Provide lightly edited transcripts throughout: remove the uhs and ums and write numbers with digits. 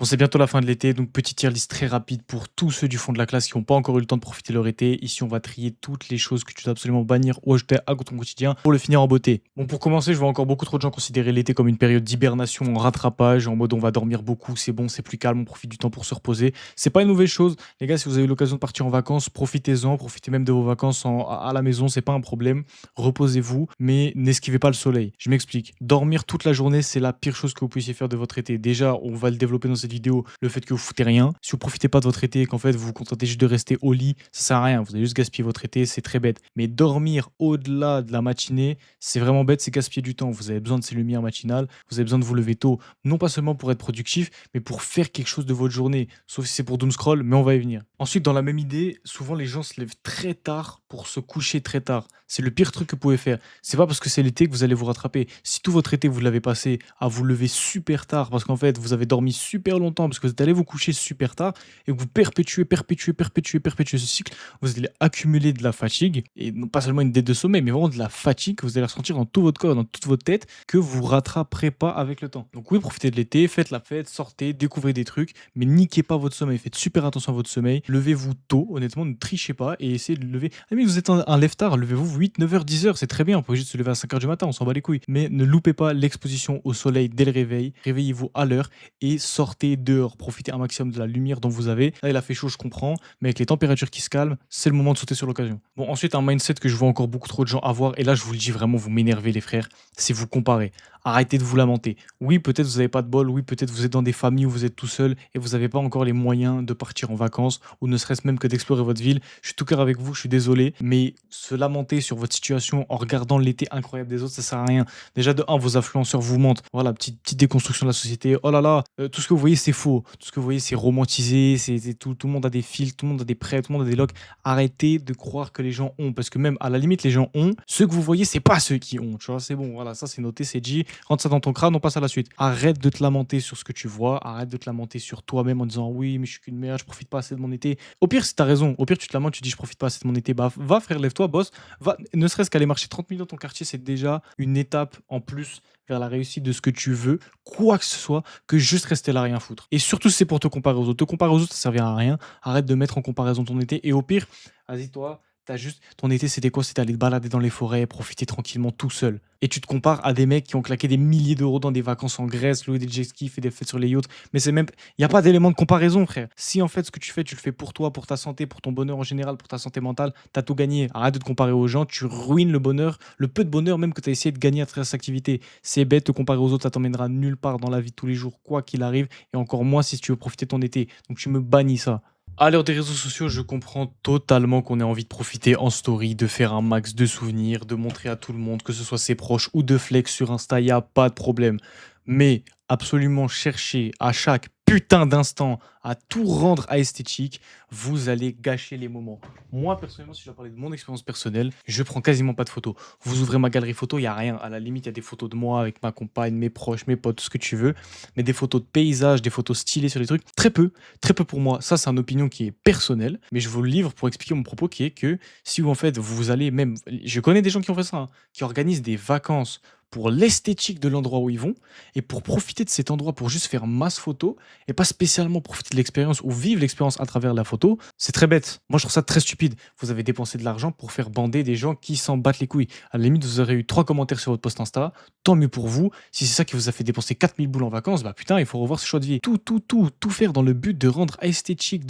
Bon, c'est bientôt la fin de l'été, donc petite tier list très rapide pour tous ceux du fond de la classe qui n'ont pas encore eu le temps de profiter de leur été. Ici, on va trier toutes les choses que tu dois absolument bannir ou ajouter à ton quotidien pour le finir en beauté. Bon, pour commencer, je vois encore beaucoup trop de gens considérer l'été comme une période d'hibernation en rattrapage, en mode on va dormir beaucoup, c'est bon, c'est plus calme, on profite du temps pour se reposer. C'est pas une mauvaise chose. Les gars, si vous avez l'occasion de partir en vacances, profitez-en, profitez même de vos vacances à la maison, c'est pas un problème. Reposez-vous, mais n'esquivez pas le soleil. Je m'explique. Dormir toute la journée, c'est la pire chose que vous puissiez faire de votre été. Déjà, on va le développer dans cette vidéo, le fait que vous foutez rien. Si vous profitez pas de votre été et qu'en fait vous vous contentez juste de rester au lit, ça sert à rien. Vous allez juste gaspiller votre été, c'est très bête. Mais dormir au-delà de la matinée, c'est vraiment bête, c'est gaspiller du temps. Vous avez besoin de ces lumières matinales, vous avez besoin de vous lever tôt, non pas seulement pour être productif, mais pour faire quelque chose de votre journée. Sauf si c'est pour doom scroll, mais on va y venir. Ensuite, dans la même idée, souvent les gens se lèvent très tard pour se coucher très tard. C'est le pire truc que vous pouvez faire. C'est pas parce que c'est l'été que vous allez vous rattraper. Si tout votre été vous l'avez passé à vous lever super tard parce qu'en fait vous avez dormi super longtemps parce que vous êtes allé vous coucher super tard et que vous perpétuez ce cycle, vous allez accumuler de la fatigue et non pas seulement une dette de sommeil mais vraiment de la fatigue que vous allez ressentir dans tout votre corps, dans toute votre tête que vous rattraperez pas avec le temps. Donc oui, profitez de l'été, faites la fête, sortez, découvrez des trucs, mais niquez pas votre sommeil, faites super attention à votre sommeil, levez-vous tôt, honnêtement, ne trichez pas et essayez de lever. Ah mais vous êtes un lève-tard, levez-vous 8, 9h, 10h, c'est très bien, on peut juste se lever à 5h du matin, on s'en bat les couilles. Mais ne loupez pas l'exposition au soleil dès le réveil, réveillez-vous à l'heure et sortez dehors, profitez un maximum de la lumière dont vous avez. Là il a fait chaud, je comprends, mais avec les températures qui se calment, c'est le moment de sauter sur l'occasion. Bon, ensuite un mindset que je vois encore beaucoup trop de gens avoir, et là je vous le dis vraiment, vous m'énervez les frères, c'est vous comparer. Arrêtez de vous lamenter. Oui, peut-être vous n'avez pas de bol, oui, peut-être vous êtes dans des familles où vous êtes tout seul et vous n'avez pas encore les moyens de partir en vacances ou ne serait-ce même que d'explorer votre ville. Je suis tout cœur avec vous, je suis désolé, mais se lamenter sur votre situation en regardant l'été incroyable des autres, ça sert à rien. Déjà, de un, vos influenceurs vous mentent. Voilà, petite déconstruction de la société. Oh là là, tout ce que vous voyez, c'est faux. Tout ce que vous voyez, c'est romantisé. Tout le monde a des fils, tout le monde a des prêts, tout le monde a des locks. Arrêtez de croire que les gens ont. Parce que même à la limite, les gens ont. Ceux que vous voyez, c'est pas ceux qui ont. Tu vois, c'est bon. Voilà, ça c'est noté, c'est dit. Rentre ça dans ton crâne, on passe à la suite. Arrête de te lamenter sur ce que tu vois. Arrête de te lamenter sur toi-même en disant oui, mais je suis qu'une merde, je profite pas assez de mon été. Au pire, si t'as raison, au pire, tu te lamentes, tu dis je profite pas assez de mon été. Bah, va frère, lève-toi, boss. Va, ne serait-ce qu'aller marcher 30 minutes dans ton quartier, c'est déjà une étape en plus vers la réussite de ce que tu veux, quoi que ce soit, que juste rester là rien foutre. Et surtout si c'est pour te comparer aux autres. Te comparer aux autres, ça servira à rien. Arrête de mettre en comparaison ton été. Et au pire, vas-y toi, t'as juste ton été, c'était quoi? C'était aller te balader dans les forêts, profiter tranquillement tout seul. Et tu te compares à des mecs qui ont claqué des milliers d'euros dans des vacances en Grèce, loué des jet skis, fait des fêtes sur les yachts. Mais c'est même, il n'y a pas d'élément de comparaison, frère. Si en fait ce que tu fais, tu le fais pour toi, pour ta santé, pour ton bonheur en général, pour ta santé mentale, t'as tout gagné. Arrête de te comparer aux gens, tu ruines le bonheur, le peu de bonheur même que tu as essayé de gagner à travers cette activité. C'est bête, te comparer aux autres, ça t'emmènera nulle part dans la vie de tous les jours, quoi qu'il arrive, et encore moins si tu veux profiter de ton été. Donc tu me bannis ça. À l'heure des réseaux sociaux, je comprends totalement qu'on ait envie de profiter en story, de faire un max de souvenirs, de montrer à tout le monde, que ce soit ses proches ou de flex sur Insta, il n'y a pas de problème. Mais absolument chercher à chaque putain d'instant à tout rendre à esthétique, vous allez gâcher les moments. Moi, personnellement, si je dois parler de mon expérience personnelle, je prends quasiment pas de photos. Vous ouvrez ma galerie photo, il n'y a rien. À la limite, il y a des photos de moi avec ma compagne, mes proches, mes potes, tout ce que tu veux. Mais des photos de paysages, des photos stylées sur les trucs, très peu. Très peu pour moi. Ça, c'est une opinion qui est personnelle. Mais je vous le livre pour expliquer mon propos qui est que si vous, en fait, vous allez même... Je connais des gens qui ont fait ça, hein, qui organisent des vacances pour l'esthétique de l'endroit où ils vont et pour profiter de cet endroit pour juste faire masse photo et pas spécialement profiter de l'expérience ou vivre l'expérience à travers la photo, c'est très bête. Moi, je trouve ça très stupide. Vous avez dépensé de l'argent pour faire bander des gens qui s'en battent les couilles. À la limite, vous aurez eu 3 commentaires sur votre post Insta, tant mieux pour vous. Si c'est ça qui vous a fait dépenser 4000 boules en vacances, bah putain, il faut revoir ce choix de vie. Tout faire dans le but de rendre esthétique,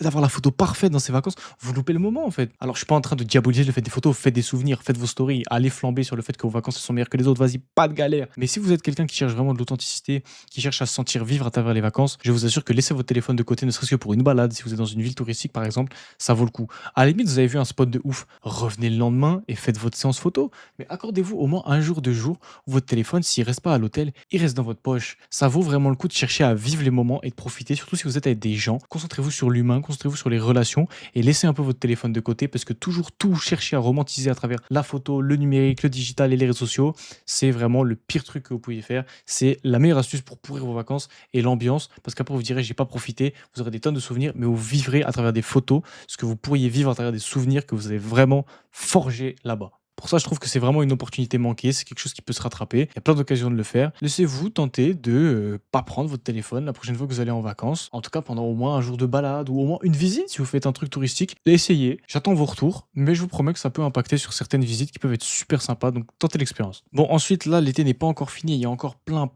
d'avoir la photo parfaite dans ces vacances, vous loupez le moment en fait. Alors, je suis pas en train de diaboliser le fait des photos, faites des souvenirs, faites vos stories, allez flamber sur le fait que vos vacances sont meilleures que les autres, vas-y, pas de galère. Mais si vous êtes quelqu'un qui cherche vraiment de l'authenticité, qui cherche à se sentir vivre à travers les vacances, je vous assure que laissez votre téléphone de côté, ne serait-ce que pour une balade, si vous êtes dans une ville touristique par exemple, ça vaut le coup. À la limite, vous avez vu un spot de ouf, revenez le lendemain et faites votre séance photo. Mais accordez-vous au moins un jour, 2 jours, où votre téléphone, s'il reste pas à l'hôtel, il reste dans votre poche. Ça vaut vraiment le coup de chercher à vivre les moments et de profiter, surtout si vous êtes avec des gens. Concentrez-vous sur l'humain, concentrez-vous sur les relations et laissez un peu votre téléphone de côté parce que toujours tout chercher à romantiser à travers la photo, le numérique, le digital et les réseaux sociaux, c'est vraiment le pire truc que vous pouvez faire. C'est la meilleure astuce pour pourrir vos vacances et l'ambiance parce qu'après vous direz j'ai pas profité, vous aurez des tonnes de souvenirs mais vous vivrez à travers des photos ce que vous pourriez vivre à travers des souvenirs que vous avez vraiment forgés là-bas. Pour ça, je trouve que c'est vraiment une opportunité manquée, c'est quelque chose qui peut se rattraper. Il y a plein d'occasions de le faire. Laissez-vous tenter de pas prendre votre téléphone la prochaine fois que vous allez en vacances. En tout cas, pendant au moins un jour de balade ou au moins une visite si vous faites un truc touristique. Essayez. J'attends vos retours, mais je vous promets que ça peut impacter sur certaines visites qui peuvent être super sympas. Donc tentez l'expérience. Bon, ensuite, là, l'été n'est pas encore fini. Il y a encore plein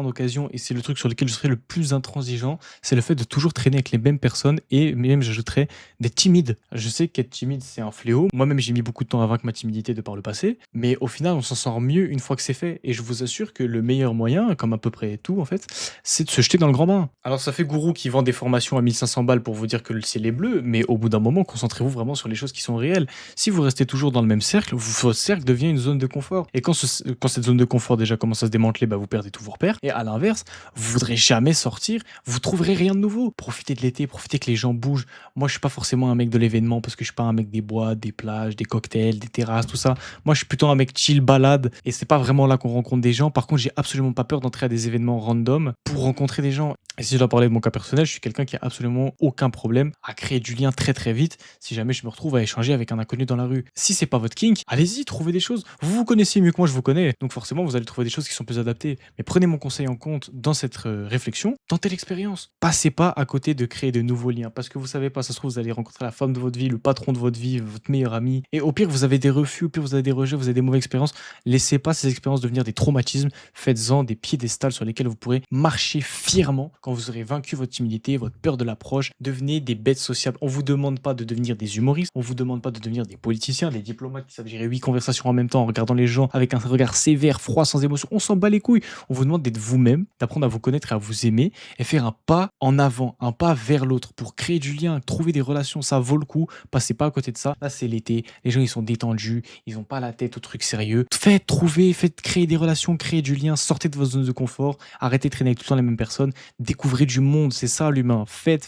d'occasions et c'est le truc sur lequel je serai le plus intransigeant. C'est le fait de toujours traîner avec les mêmes personnes et même, j'ajouterais, d'être timide. Je sais qu'être timide, c'est un fléau. Moi-même, j'ai mis beaucoup de temps à vaincre ma timidité de par le passé, mais au final, on s'en sort mieux une fois que c'est fait. Et je vous assure que le meilleur moyen, comme à peu près tout en fait, c'est de se jeter dans le grand bain. Alors ça fait gourou qui vend des formations à 1500 balles pour vous dire que le ciel est bleu, mais au bout d'un moment, concentrez-vous vraiment sur les choses qui sont réelles. Si vous restez toujours dans le même cercle, votre cercle devient une zone de confort. Et quand cette zone de confort déjà commence à se démanteler, bah vous perdez tous vos repères. Et à l'inverse, vous voudrez jamais sortir, vous trouverez rien de nouveau. Profitez de l'été, profitez que les gens bougent. Moi, je suis pas forcément un mec de l'événement parce que je suis pas un mec des bois, des plages, des cocktails, des terrasses, tout ça. Moi, je suis plutôt un mec chill, balade, et c'est pas vraiment là qu'on rencontre des gens. Par contre, j'ai absolument pas peur d'entrer à des événements random pour rencontrer des gens. Et si je dois parler de mon cas personnel, je suis quelqu'un qui a absolument aucun problème à créer du lien très très vite si jamais je me retrouve à échanger avec un inconnu dans la rue. Si c'est pas votre kink, allez-y, trouvez des choses. Vous vous connaissez mieux que moi, je vous connais, donc forcément vous allez trouver des choses qui sont plus adaptées. Mais prenez mon conseil en compte dans cette réflexion, tentez l'expérience. Passez pas à côté de créer de nouveaux liens parce que vous savez pas, ça se trouve vous allez rencontrer la femme de votre vie, le patron de votre vie, votre meilleur ami. Et au pire vous avez des refus, au pire vous avez des rejets, vous avez des mauvaises expériences. Laissez pas ces expériences devenir des traumatismes. Faites-en des piédestals sur lesquels vous pourrez marcher fièrement quand vous aurez vaincu votre timidité, votre peur de l'approche. Devenez des bêtes sociables. On vous demande pas de devenir des humoristes, on vous demande pas de devenir des politiciens, des diplomates qui savent gérer 8 conversations en même temps en regardant les gens avec un regard sévère, froid, sans émotion. On s'en bat les couilles. On vous demande d'être vous-même, d'apprendre à vous connaître et à vous aimer et faire un pas en avant, un pas vers l'autre pour créer du lien, trouver des relations. Ça vaut le coup. Passez pas à côté de ça. Là, c'est l'été. Les gens, ils sont détendus. Ils ont pas la tête au truc sérieux. Faites créer des relations, créer du lien. Sortez de votre zone de confort. Arrêtez de traîner avec tout le temps les mêmes personnes. Découvrez du monde. C'est ça, l'humain. Faites.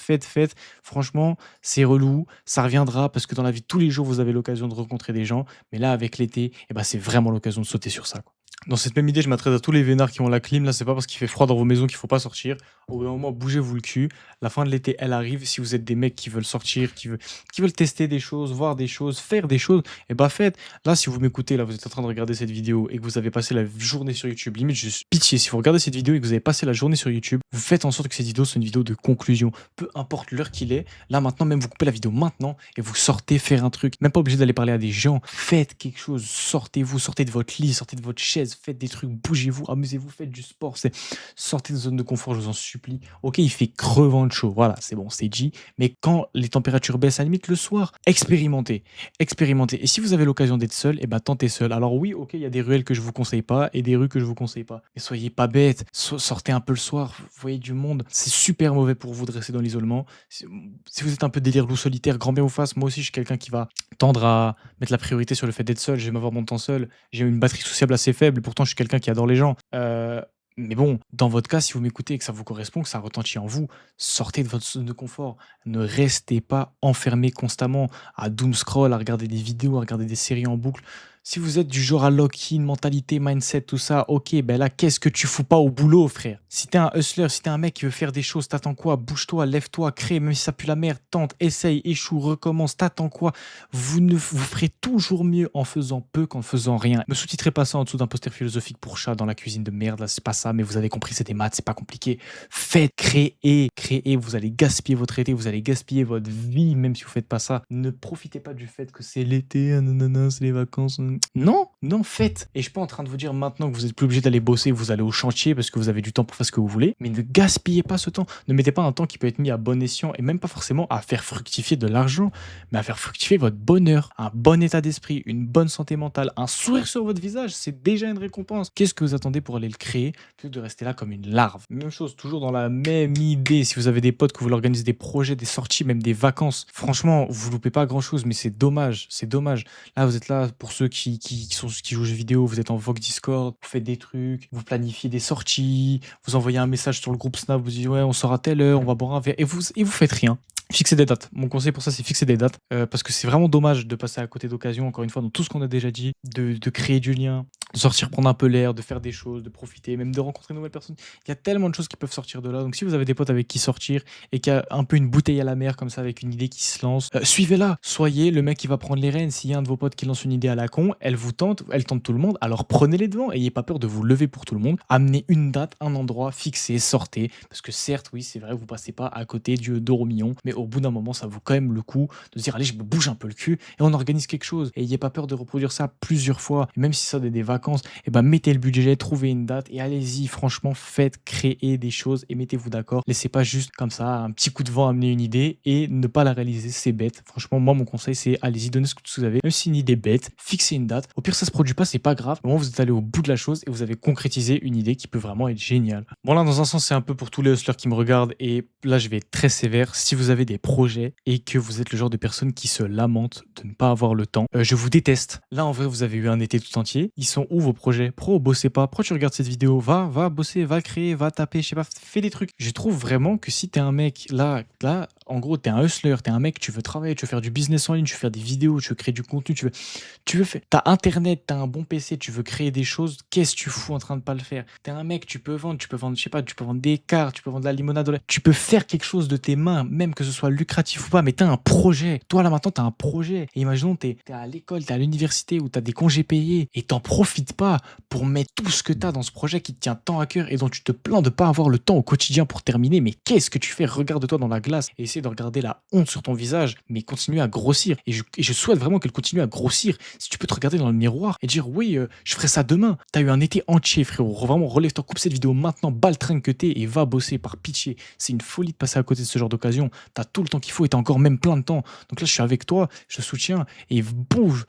Franchement, c'est relou. Ça reviendra parce que dans la vie de tous les jours, vous avez l'occasion de rencontrer des gens. Mais là, avec l'été, eh ben, c'est vraiment l'occasion de sauter sur ça, quoi. Dans cette même idée, je m'adresse à tous les vénards qui ont la clim. Là, c'est pas parce qu'il fait froid dans vos maisons qu'il faut pas sortir. Au bout d'un moment, bougez-vous le cul. La fin de l'été, elle arrive. Si vous êtes des mecs qui veulent sortir, qui veulent tester des choses, voir des choses, faire des choses, et bah faites. Là, si vous m'écoutez, là, vous êtes en train de regarder cette vidéo et que vous avez passé la journée sur YouTube, limite, je suis pitié. Si vous regardez cette vidéo et que vous avez passé la journée sur YouTube, vous faites en sorte que cette vidéo soit une vidéo de conclusion. Peu importe l'heure qu'il est. Là, maintenant, même vous coupez la vidéo maintenant et vous sortez faire un truc. Même pas obligé d'aller parler à des gens. Faites quelque chose. Sortez-vous, sortez de votre lit, sortez de votre chaise, faites des trucs, bougez-vous, amusez-vous, faites du sport. Sortez de zone de confort, je vous en supplie. Ok, il fait crevant de chaud, voilà, c'est bon, c'est dit. Mais quand les températures baissent, à la limite le soir, expérimentez. Et si vous avez l'occasion d'être seul, eh ben tentez seul. Alors oui, ok, il y a des ruelles que je vous conseille pas et des rues que je vous conseille pas. Mais soyez pas bêtes, sortez un peu le soir, vous voyez du monde. C'est super mauvais pour vous de rester dans l'isolement. Si vous êtes un peu délire loup solitaire, grand bien vous fasse. Moi aussi, je suis quelqu'un qui va tendre à mettre la priorité sur le fait d'être seul. J'aime avoir mon temps seul. J'ai une batterie sociable assez faible. Pourtant, je suis quelqu'un qui adore les gens. Mais bon, dans votre cas, si vous m'écoutez et que ça vous correspond, que ça retentit en vous, sortez de votre zone de confort. Ne restez pas enfermé constamment à doom scroll, à regarder des vidéos, à regarder des séries en boucle. Si vous êtes du genre à lock-in, mentalité, mindset, tout ça, ok, ben là, qu'est-ce que tu fous pas au boulot, frère? Si t'es un hustler, si t'es un mec qui veut faire des choses, t'attends quoi? Bouge-toi, lève-toi, crée, même si ça pue la merde, tente, essaye, échoue, recommence, t'attends quoi? Vous ferez toujours mieux en faisant peu qu'en faisant rien. Ne sous-titrez pas ça en dessous d'un poster philosophique pour chat dans la cuisine de merde, là, c'est pas ça, mais vous avez compris, c'est des maths, c'est pas compliqué. Faites, créez, vous allez gaspiller votre été, vous allez gaspiller votre vie, même si vous faites pas ça. Ne profitez pas du fait que c'est l'été, nanana, c'est les vacances. Non, faites. Et je suis pas en train de vous dire maintenant que vous êtes plus obligé d'aller bosser, vous allez au chantier parce que vous avez du temps pour faire ce que vous voulez, mais ne gaspillez pas ce temps. Ne mettez pas un temps qui peut être mis à bon escient et même pas forcément à faire fructifier de l'argent, mais à faire fructifier votre bonheur, un bon état d'esprit, une bonne santé mentale, un sourire sur votre visage, c'est déjà une récompense. Qu'est-ce que vous attendez pour aller le créer plutôt que de rester là comme une larve? Même chose, toujours dans la même idée. Si vous avez des potes, que vous voulez organiser des projets, des sorties, même des vacances, franchement, vous loupez pas grand-chose, mais c'est dommage, c'est dommage. Là, vous êtes là pour ceux qui jouent aux jeux vidéo, vous êtes en Vogue Discord, vous faites des trucs, vous planifiez des sorties, vous envoyez un message sur le groupe Snap, vous dites ouais, on sort à telle heure, on va boire un verre, et vous faites rien. Fixez des dates. Mon conseil pour ça, c'est fixer des dates. Parce que c'est vraiment dommage de passer à côté d'occasions, encore une fois, dans tout ce qu'on a déjà dit, de créer du lien, de sortir prendre un peu l'air, de faire des choses, de profiter, même de rencontrer de nouvelles personnes. Il y a tellement de choses qui peuvent sortir de là. Donc si vous avez des potes avec qui sortir et qui a un peu une bouteille à la mer comme ça avec une idée qui se lance, suivez-la. Soyez le mec qui va prendre les rênes. S'il y a un de vos potes qui lance une idée à la con, elle vous tente, elle tente tout le monde, alors prenez-les devant. Ayez pas peur de vous lever pour tout le monde. Amenez une date, un endroit, fixé, sortez. Parce que certes, oui, c'est vrai, vous passez pas à côté du d'euros millions, mais au bout d'un moment, ça vaut quand même le coup de se dire, allez, je me bouge un peu le cul et on organise quelque chose. Et ayez pas peur de reproduire ça plusieurs fois. Et même si ça des vacances, et ben mettez le budget, trouvez une date et allez-y. Franchement, faites créer des choses et mettez-vous d'accord. Laissez pas juste comme ça un petit coup de vent amener une idée et ne pas la réaliser. C'est bête. Franchement, moi, mon conseil, c'est allez-y, donnez ce que vous avez. Même si c'est une idée bête, fixez une date. Au pire, ça se produit pas, c'est pas grave. Au moins, vous êtes allé au bout de la chose et vous avez concrétisé une idée qui peut vraiment être géniale. Bon, là, dans un sens, c'est un peu pour tous les hustlers qui me regardent et là, je vais être très sévère. Si vous avez des projets et que vous êtes le genre de personne qui se lamente de ne pas avoir le temps, je vous déteste. Là, en vrai, vous avez eu un été tout entier. Ils sont où vos projets? Pro, bossez pas. Pourquoi tu regardes cette vidéo? Va bosser, va créer, va taper, je sais pas, fais des trucs. Je trouve vraiment que si t'es un mec, là, en gros, t'es un hustler, t'es un mec, tu veux travailler, tu veux faire du business en ligne, tu veux faire des vidéos, tu veux créer du contenu, tu veux faire, t'as internet, t'as un bon PC, tu veux créer des choses, qu'est-ce que tu fous en train de pas le faire? T'es un mec, tu peux vendre, je sais pas, tu peux vendre des cartes, tu peux vendre de la limonade, tu peux faire quelque chose de tes mains, même que ce soit lucratif ou pas, mais t'as un projet. Toi, là, maintenant, t'as un projet. Et imaginons, t'es à l'école, t'es à l'université où t'as des congés payés et t'en profites pas pour mettre tout ce que t'as dans ce projet qui te tient tant à cœur et dont tu te plains de pas avoir le temps au quotidien pour terminer. Mais qu'est-ce que tu fais? Regarde-toi dans la glace et essaie de regarder la honte sur ton visage, mais continue à grossir. Et je souhaite vraiment qu'elle continue à grossir. Si tu peux te regarder dans le miroir et dire oui, je ferai ça demain. T'as eu un été entier, frérot. Vraiment, relève-toi, coupe cette vidéo maintenant, baltringue que t'es et va bosser par pitié. C'est une folie de passer à côté de ce genre d'occasion. T'as tout le temps qu'il faut et t'as encore même plein de temps. Donc là, je suis avec toi, je soutiens et bouge,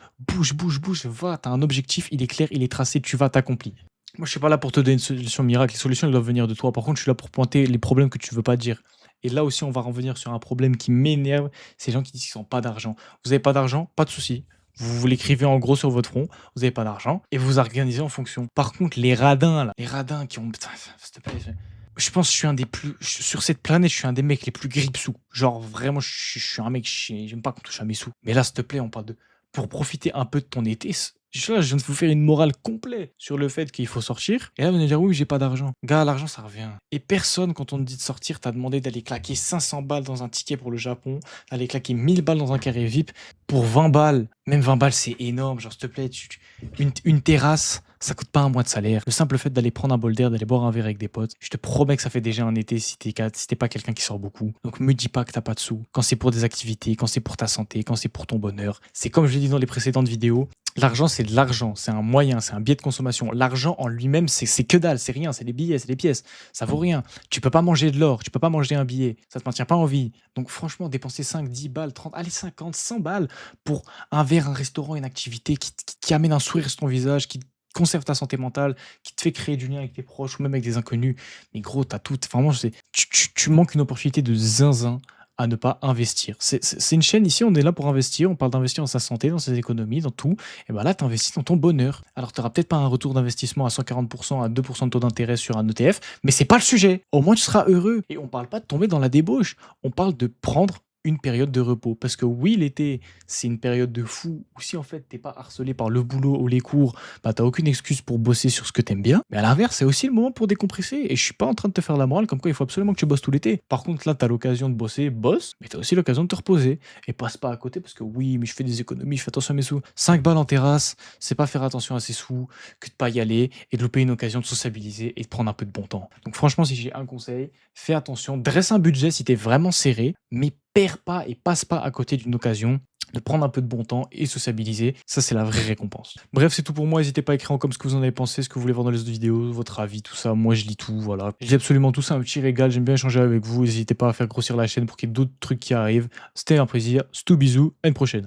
va. T'as un objectif, il est clair, il est tracé, tu vas t'accomplir. Moi, je suis pas là pour te donner une solution miracle. Les solutions, elles doivent venir de toi. Par contre, je suis là pour pointer les problèmes que tu veux pas dire. Et là aussi, on va revenir sur un problème qui m'énerve. C'est les gens qui disent qu'ils n'ont pas d'argent. Vous avez pas d'argent? Pas de souci. Vous l'écrivez en gros sur votre front, vous avez pas d'argent et vous vous organisez en fonction. Par contre, les radins, là, les radins qui ont. Putain, s'il te plaît. Je pense que je suis un des plus. Sur cette planète, je suis un des mecs les plus grippe-sous. Genre, vraiment, je suis un mec, j'aime pas qu'on touche à mes sous. Mais là, s'il te plaît, on parle de. Pour profiter un peu de ton été, là, je viens de vous faire une morale complète sur le fait qu'il faut sortir. Et là, vous allez dire, oui, j'ai pas d'argent. Gars, l'argent, ça revient. Et personne, quand on te dit de sortir, t'a demandé d'aller claquer 500 balles dans un ticket pour le Japon, d'aller claquer 1000 balles dans un carré VIP pour 20 balles. Même 20 balles, c'est énorme. Genre, s'il te plaît, une terrasse, ça coûte pas un mois de salaire. Le simple fait d'aller prendre un bol d'air, d'aller boire un verre avec des potes, je te promets que ça fait déjà un été si t'es pas quelqu'un qui sort beaucoup. Donc me dis pas que t'as pas de sous. Quand c'est pour des activités, quand c'est pour ta santé, quand c'est pour ton bonheur. C'est comme je l'ai dit dans les précédentes vidéos, l'argent, c'est de l'argent, c'est un moyen, c'est un biais de consommation. L'argent en lui-même, c'est que dalle, c'est rien, c'est des billets, c'est des pièces. Ça vaut rien. Tu peux pas manger de l'or, tu peux pas manger un billet. Ça te maintient pas en vie. Donc franchement, dépenser 5, 10 balles, 30, allez 50, 100 balles pour un verre, un restaurant, une activité qui amène un sourire sur ton visage, qui conserve ta santé mentale, qui te fait créer du lien avec tes proches ou même avec des inconnus. Mais gros, t'as tout. Vraiment, tu manques une opportunité de zinzin à ne pas investir. C'est une chaîne ici, on est là pour investir, on parle d'investir dans sa santé, dans ses économies, dans tout. Et ben là, tu investis dans ton bonheur. Alors, tu n'auras peut-être pas un retour d'investissement à 140%, à 2% de taux d'intérêt sur un ETF, mais c'est pas le sujet. Au moins, tu seras heureux. Et on parle pas de tomber dans la débauche. On parle de prendre une période de repos. Parce que oui, l'été, c'est une période de fou où si en fait t'es pas harcelé par le boulot ou les cours, bah t'as aucune excuse pour bosser sur ce que t'aimes bien. Mais à l'inverse, c'est aussi le moment pour décompresser. Et je suis pas en train de te faire la morale comme quoi il faut absolument que tu bosses tout l'été. Par contre, là, t'as l'occasion de bosser, bosse, mais t'as aussi l'occasion de te reposer. Et passe pas à côté parce que oui, mais je fais des économies, je fais attention à mes sous. 5 balles en terrasse, c'est pas faire attention à ses sous que de pas y aller et de louper une occasion de sociabiliser et de prendre un peu de bon temps. Donc franchement, si j'ai un conseil, fais attention, dresse un budget si t'es vraiment serré, mais perds pas et passe pas à côté d'une occasion de prendre un peu de bon temps et sociabiliser. Ça, c'est la vraie récompense. Bref, c'est tout pour moi. N'hésitez pas à écrire en com ce que vous en avez pensé, ce que vous voulez voir dans les autres vidéos, votre avis, tout ça. Moi, je lis tout, voilà. Je lis absolument tout, c'est un petit régal. J'aime bien échanger avec vous. N'hésitez pas à faire grossir la chaîne pour qu'il y ait d'autres trucs qui arrivent. C'était un plaisir. C'était bisous. À une prochaine.